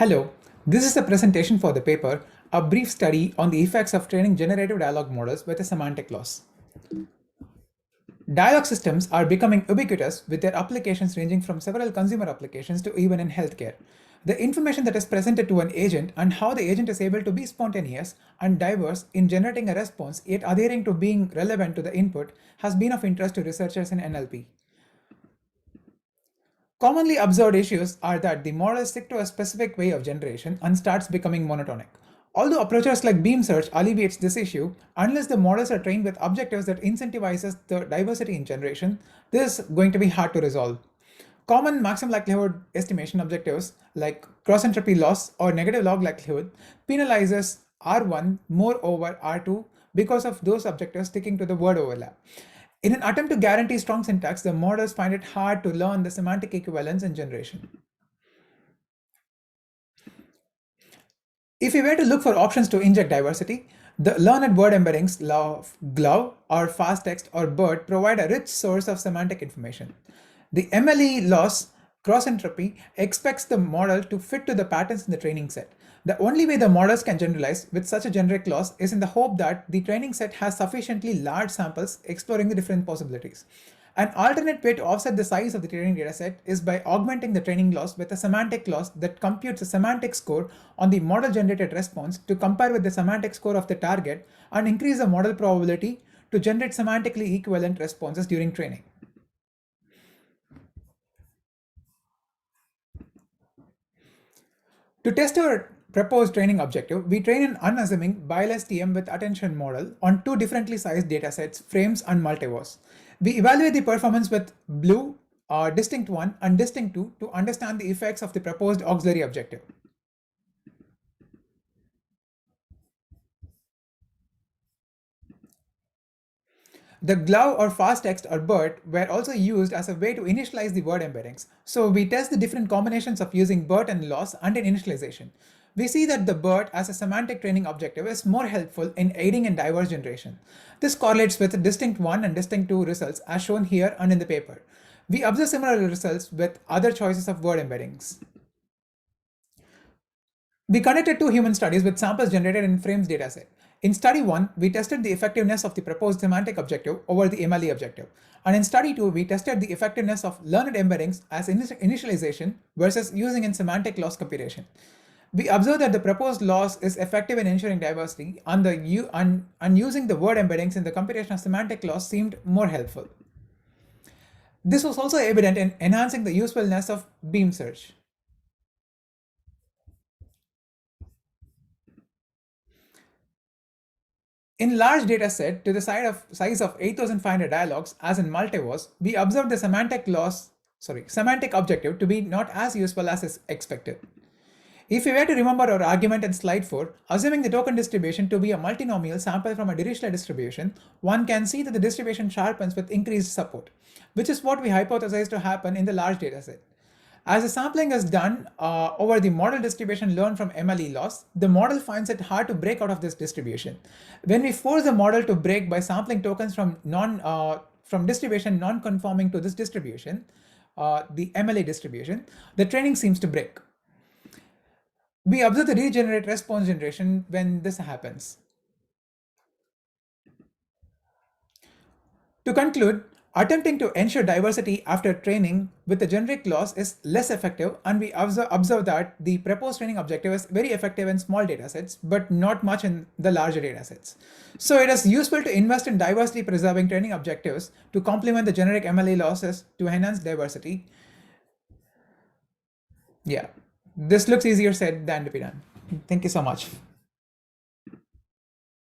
Hello, this is a presentation for the paper, a brief study on the effects of training generative dialogue models with a semantic loss. Dialogue systems are becoming ubiquitous with their applications ranging from several consumer applications to even in healthcare. The information that is presented to an agent and how the agent is able to be spontaneous and diverse in generating a response yet adhering to being relevant to the input has been of interest to researchers in NLP. Commonly observed issues are that the models stick to a specific way of generation and starts becoming monotonic. Although approaches like beam search alleviates this issue, unless the models are trained with objectives that incentivizes the diversity in generation, this is going to be hard to resolve. Common maximum likelihood estimation objectives like cross entropy loss or negative log likelihood penalizes R1 more over R2 because of those objectives sticking to the word overlap. In an attempt to guarantee strong syntax, the models find it hard to learn the semantic equivalence in generation. If we were to look for options to inject diversity, the learned word embeddings GLOVE or FastText or BERT provide a rich source of semantic information. The MLE loss cross entropy expects the model to fit to the patterns in the training set. The only way the models can generalize with such a generic loss is in the hope that the training set has sufficiently large samples exploring the different possibilities. An alternate way to offset the size of the training dataset is by augmenting the training loss with a semantic loss that computes a semantic score on the model-generated response to compare with the semantic score of the target and increase the model probability to generate semantically equivalent responses during training. To test our proposed training objective, we train an unassuming BiLSTM with attention model on two differently sized datasets, frames and multivars. We evaluate the performance with BLUE, distinct 1 and distinct 2 to understand the effects of the proposed auxiliary objective. The GLOVE or FastText or BERT were also used as a way to initialize the word embeddings. So we test the different combinations of using BERT and loss and in initialization. We see that the BERT as a semantic training objective is more helpful in aiding in diverse generation. This correlates with distinct 1 and distinct 2 results as shown here and in the paper. We observe similar results with other choices of word embeddings. We conducted two human studies with samples generated in frames dataset. In study 1, we tested the effectiveness of the proposed semantic objective over the MLE objective. And in study 2, we tested the effectiveness of learned embeddings as initialization versus using in semantic loss computation. We observed that the proposed loss is effective in ensuring diversity and using the word embeddings in the computation of semantic loss seemed more helpful. This was also evident in enhancing the usefulness of beam search. In large dataset to the size of 8,500 dialogues, as in multivars, we observed the semantic objective to be not as useful as is expected. If we were to remember our argument in slide 4, assuming the token distribution to be a multinomial sample from a Dirichlet distribution, one can see that the distribution sharpens with increased support, which is what we hypothesized to happen in the large dataset. As the sampling is done over the model distribution learned from MLE loss, the model finds it hard to break out of this distribution. When we force the model to break by sampling tokens from distribution non-conforming to this distribution, the MLE distribution, the training seems to break. We observe the regenerate response generation when this happens. To conclude, attempting to ensure diversity after training with a generic loss is less effective, and we observe that the proposed training objective is very effective in small datasets, but not much in the larger datasets. So it is useful to invest in diversity preserving training objectives to complement the generic MLE losses to enhance diversity. Yeah, this looks easier said than to be done. Thank you so much.